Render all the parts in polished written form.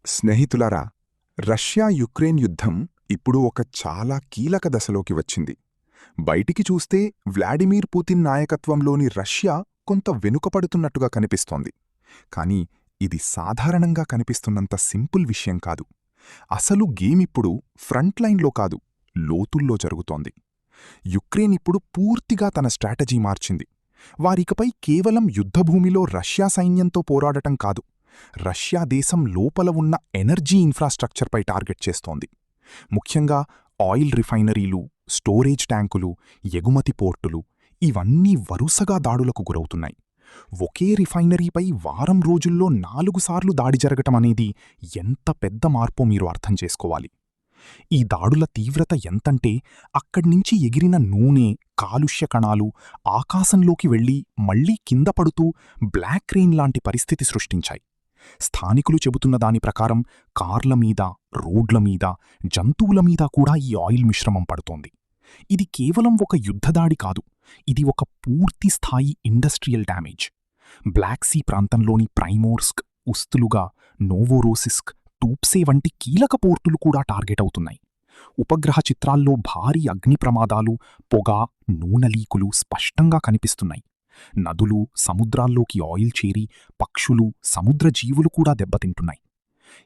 స్నేహితులారా, Russia Ukraine యుద్ధం ఇప్పుడు ఒక చాలా కీలక దశలోకి వచ్చింది. బయటికి చూస్తే వ్లాడిమిర్ పుతిన్ నాయకత్వంలోని రష్యా కొంత వెనుకపడుతున్నట్టుగా కనిపిస్తోంది. కానీ ఇది సాధారణంగా కనిపిస్తున్నంత సింపుల్ విషయం కాదు. అసలు గేమిప్పుడు ఫ్రంట్లైన్లో కాదు, లోతుల్లో జరుగుతోంది. యుక్రెయిన్ ఇప్పుడు పూర్తిగా తన స్ట్రాటజీ మార్చింది. వారికపై కేవలం యుద్ధభూమిలో రష్యా సైన్యంతో పోరాడటం కాదు, రష్యా దేశం లోపల ఉన్న ఎనర్జీ ఇన్ఫ్రాస్ట్రక్చర్పై టార్గెట్ చేస్తోంది. ముఖ్యంగా ఆయిల్ రిఫైనరీలు, స్టోరేజ్ ట్యాంకులు, ఎగుమతి పోర్టులు ఇవన్నీ వరుసగా దాడులకు గురవుతున్నాయి. ఒకే రిఫైనరీపై వారం రోజుల్లో 4 సార్లు దాడి జరగటమనేది ఎంత పెద్ద మార్పో మీరు అర్థం చేసుకోవాలి. ఈ దాడుల తీవ్రత ఎంతంటే అక్కడ్నించి ఎగిరిన నూనె, కాలుష్య కణాలు ఆకాశంలోకి వెళ్లి మళ్లీ కింద పడుతూ బ్లాక్ రెయిన్ లాంటి పరిస్థితి సృష్టించాయి. స్థానికులు చెబుతున్న దాని ప్రకారం కార్లమీద, రోడ్లమీద, జంతువులమీద కూడా ఈ ఆయిల్ మిశ్రమం పడుతోంది. ఇది కేవలం ఒక యుద్ధదాడి కాదు, ఇది ఒక పూర్తిస్థాయి ఇండస్ట్రియల్ డ్యామేజ్. బ్లాక్ సీ ప్రాంతంలోని ప్రైమోర్స్క్, ఉస్తులుగా, నోవోరోసిస్క్, టూప్సే వంటి కీలక పోర్టులు కూడా టార్గెట్ అవుతున్నాయి. ఉపగ్రహ చిత్రాల్లో భారీ అగ్ని ప్రమాదాలు, పొగ, నూనెలీకులు స్పష్టంగా కనిపిస్తున్నాయి. నదులు, సముద్రాల్లోకి ఆయిల్ చేరి పక్షులు, సముద్ర జీవులు కూడా దెబ్బతింటున్నాయి.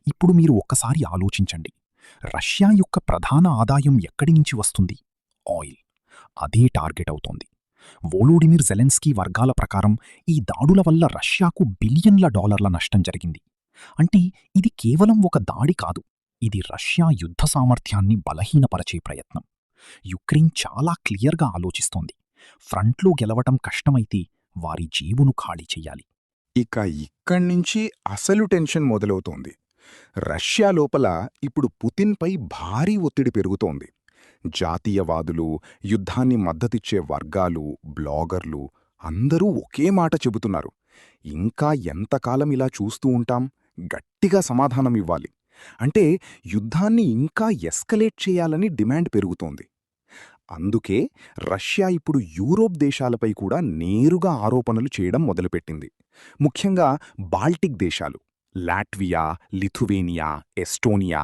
ఇప్పుడు మీరు ఒక్కసారి ఆలోచించండి, రష్యా యొక్క ప్రధాన ఆదాయం ఎక్కడినుంచి వస్తుంది? ఆయిల్. అదే టార్గెట్ అవుతోంది. వోలోడిమిర్ జెలెన్స్కీ వర్గాల ప్రకారం ఈ దాడుల వల్ల రష్యాకు బిలియన్ల డాలర్ల నష్టం జరిగింది. అంటే ఇది కేవలం ఒక దాడి కాదు, ఇది రష్యా యుద్ధ సామర్థ్యాన్ని బలహీనపరచే ప్రయత్నం. యుక్రెయిన్ చాలా క్లియర్గా ఆలోచిస్తోంది. ఫ్రంట్లో గెలవటం కష్టమైతే వారి జేబును ఖాళీ చెయ్యాలి. ఇక్కడ్నించి అసలు టెన్షన్ మొదలవుతోంది. రష్యా లోపల ఇప్పుడు పుతిన్పై భారీ ఒత్తిడి పెరుగుతోంది. జాతీయవాదులు, యుద్ధాన్ని మద్దతిచ్చే వర్గాలు, బ్లాగర్లు అందరూ ఒకే మాట చెబుతున్నారు. ఇంకా ఎంతకాలం ఇలా చూస్తూ ఉంటాం? గట్టిగా సమాధానమివ్వాలి. అంటే యుద్ధాన్ని ఇంకా ఎస్కలేట్ చేయాలని డిమాండ్ పెరుగుతోంది. అందుకే రష్యా ఇప్పుడు యూరోప్ దేశాలపై కూడా నేరుగా ఆరోపణలు చేయడం మొదలుపెట్టింది. ముఖ్యంగా బాల్టిక్ దేశాలు, లాట్వియా, లిథువేనియా, ఎస్టోనియా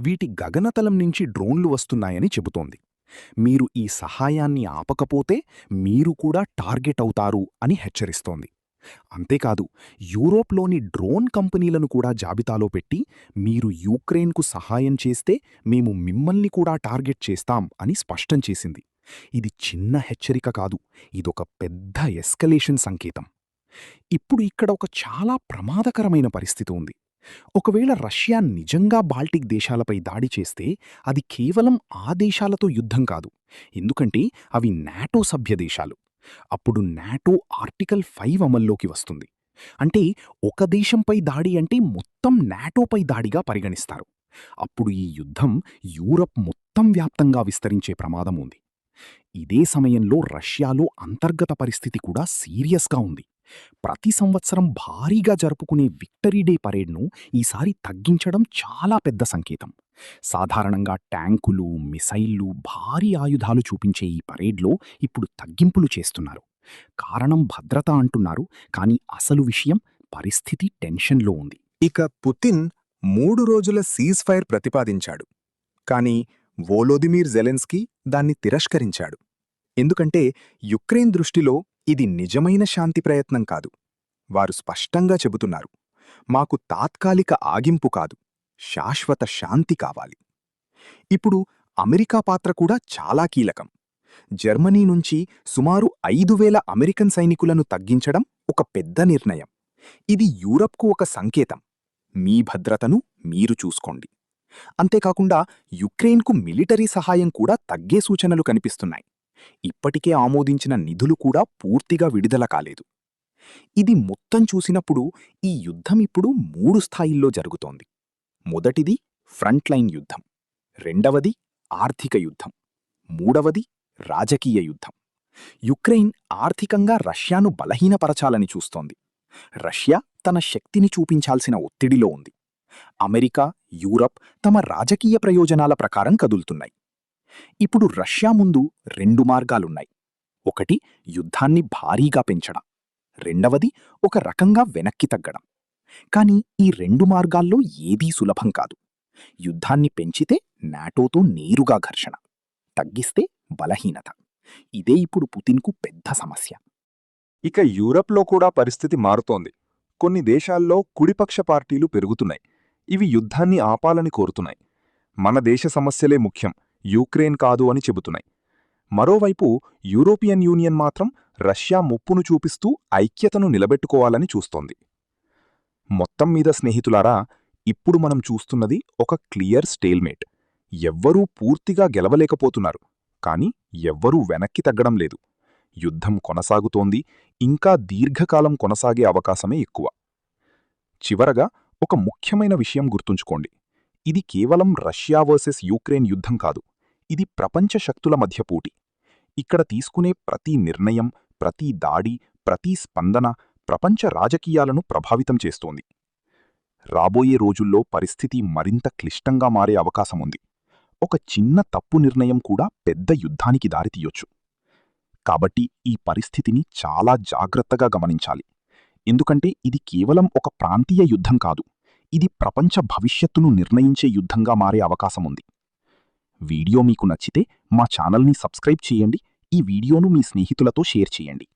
వీటి గగనతలం నుంచి డ్రోన్లు వస్తున్నాయని చెబుతోంది. మీరు ఈ సహాయాన్ని ఆపకపోతే మీరు కూడా టార్గెట్ అవుతారు అని హెచ్చరిస్తోంది. అంతేకాదు, యూరోప్లోని డ్రోన్ కంపెనీలను కూడా జాబితాలో పెట్టి మీరు యూక్రెయిన్కు సహాయం చేస్తే మేము మిమ్మల్ని కూడా టార్గెట్ చేస్తాం అని స్పష్టం చేసింది. ఇది చిన్న హెచ్చరిక కాదు, ఇదొక పెద్ద ఎస్కలేషన్ సంకేతం. ఇప్పుడు ఇక్కడ ఒక చాలా ప్రమాదకరమైన పరిస్థితి ఉంది. ఒకవేళ రష్యా నిజంగా బాల్టిక్ దేశాలపై దాడి చేస్తే అది కేవలం ఆ దేశాలతో యుద్ధం కాదు, ఎందుకంటే అవి నాటో సభ్య దేశాలు. అప్పుడు నాటో ఆర్టికల్ 5 అమల్లోకి వస్తుంది. అంటే ఒక దేశంపై దాడి అంటే మొత్తం నాటోపై దాడిగా పరిగణిస్తారు. అప్పుడు ఈ యుద్ధం యూరప్ మొత్తం వ్యాప్తంగా విస్తరించే ప్రమాదం ఉంది. ఇదే సమయంలో రష్యాలో అంతర్గత పరిస్థితి కూడా సీరియస్గా ఉంది. ప్రతి సంవత్సరం భారీగా జరుపుకునే విక్టరీ డే పరేడ్ను ఈసారి తగ్గించడం చాలా పెద్ద సంకేతం. సాధారణంగా ట్యాంకులు, మిసైళ్లు, భారీ ఆయుధాలు చూపించే ఈ పరేడ్లో ఇప్పుడు తగ్గింపులు చేస్తున్నారు. కారణం భద్రత అంటున్నారు, కానీ అసలు విషయం పరిస్థితి టెన్షన్లో ఉంది. ఇక పుతిన్ 3 రోజుల సీజ్ ఫైర్ ప్రతిపాదించాడు. కానీ వోలోదిమిర్ జెలెన్స్కీ దాన్ని తిరస్కరించాడు. ఎందుకంటే యుక్రెయిన్ దృష్టిలో ఇది నిజమైన శాంతి ప్రయత్నం కాదు. వారు స్పష్టంగా చెబుతున్నారు, మాకు తాత్కాలిక ఆగింపు కాదు, శాశ్వత శాంతి కావాలి. ఇప్పుడు అమెరికా పాత్ర కూడా చాలా కీలకం. జర్మనీ నుంచి సుమారు 5,000 అమెరికన్ సైనికులను తగ్గించడం ఒక పెద్ద నిర్ణయం. ఇది యూరప్కు ఒక సంకేతం, మీ భద్రతను మీరు చూసుకోండి. అంతేకాకుండా యుక్రెయిన్కు మిలిటరీ సహాయం కూడా తగ్గే సూచనలు కనిపిస్తున్నాయి. ఇప్పటికే ఆమోదించిన నిధులు కూడా పూర్తిగా విడుదల కాలేదు. ఇది మొత్తం చూసినప్పుడు ఈ యుద్ధం ఇప్పుడు 3 స్థాయిల్లో జరుగుతోంది. మొదటిది ఫ్రంట్లైన్ యుద్ధం, రెండవది ఆర్థిక యుద్ధం, మూడవది రాజకీయ యుద్ధం. యుక్రెయిన్ ఆర్థికంగా రష్యాను బలహీనపరచాలని చూస్తోంది. రష్యా తన శక్తిని చూపించాల్సిన ఒత్తిడిలో ఉంది. అమెరికా, యూరప్ తమ రాజకీయ ప్రయోజనాల ప్రకారం కదులుతున్నాయి. ఇప్పుడు రష్యా ముందు 2 మార్గాలున్నాయి. ఒకటి యుద్ధాన్ని భారీగా పెంచడం, రెండవది ఒక రకంగా వెనక్కి తగ్గడం. కాని ఈ రెండు మార్గాల్లో ఏదీ సులభం కాదు. యుద్ధాన్ని పెంచితే నాటోతో నేరుగా ఘర్షణ, తగ్గిస్తే బలహీనత. ఇదే ఇప్పుడు పుతిన్కు పెద్ద సమస్య. ఇక యూరప్లో కూడా పరిస్థితి మారుతోంది. కొన్ని దేశాల్లో కుడిపక్ష పార్టీలు పెరుగుతున్నాయి. ఇవి యుద్ధాన్ని ఆపాలని కోరుతున్నాయి. మన దేశ సమస్యలే ముఖ్యం, యుక్రెయిన్ కాదు అని చెబుతున్నాయి. మరోవైపు యూరోపియన్ యూనియన్ మాత్రం రష్యా ముప్పును చూపిస్తూ ఐక్యతను నిలబెట్టుకోవాలని చూస్తోంది. మొత్తం మీద స్నేహితులారా, ఇప్పుడు మనం చూస్తున్నది ఒక క్లియర్ స్టేల్మేట్. ఎవ్వరూ పూర్తిగా గెలవలేకపోతున్నారు, కాని ఎవ్వరూ వెనక్కి తగ్గడం లేదు. యుద్ధం కొనసాగుతోంది, ఇంకా దీర్ఘకాలం కొనసాగే అవకాశమే ఎక్కువ. చివరగా ఒక ముఖ్యమైన విషయం గుర్తుంచుకోండి. ఇది కేవలం రష్యా వర్సెస్ యుక్రెయిన్ యుద్ధం కాదు, ఇది ప్రపంచ శక్తుల మధ్య పోటీ. ఇక్కడ తీసుకునే ప్రతి నిర్ణయం, ప్రతి దాడి, ప్రతి స్పందన ప్రపంచ రాజకీయాలను ప్రభావితం చేస్తోంది. రాబోయే రోజుల్లో పరిస్థితి మరింత క్లిష్టంగా మారే అవకాశముంది. ఒక చిన్న తప్పు నిర్ణయం కూడా పెద్ద యుద్ధానికి దారితీయొచ్చు. కాబట్టి ఈ పరిస్థితిని చాలా జాగ్రత్తగా గమనించాలి. ఎందుకంటే ఇది కేవలం ఒక ప్రాంతీయ యుద్ధం కాదు, ఇది ప్రపంచ భవిష్యత్తును నిర్ణయించే యుద్ధంగా మారే అవకాశముంది. వీడియో మీకు నచ్చితే మా ఛానల్ని సబ్స్క్రైబ్ చేయండి. ఈ వీడియోను మీ స్నేహితులతో షేర్ చేయండి.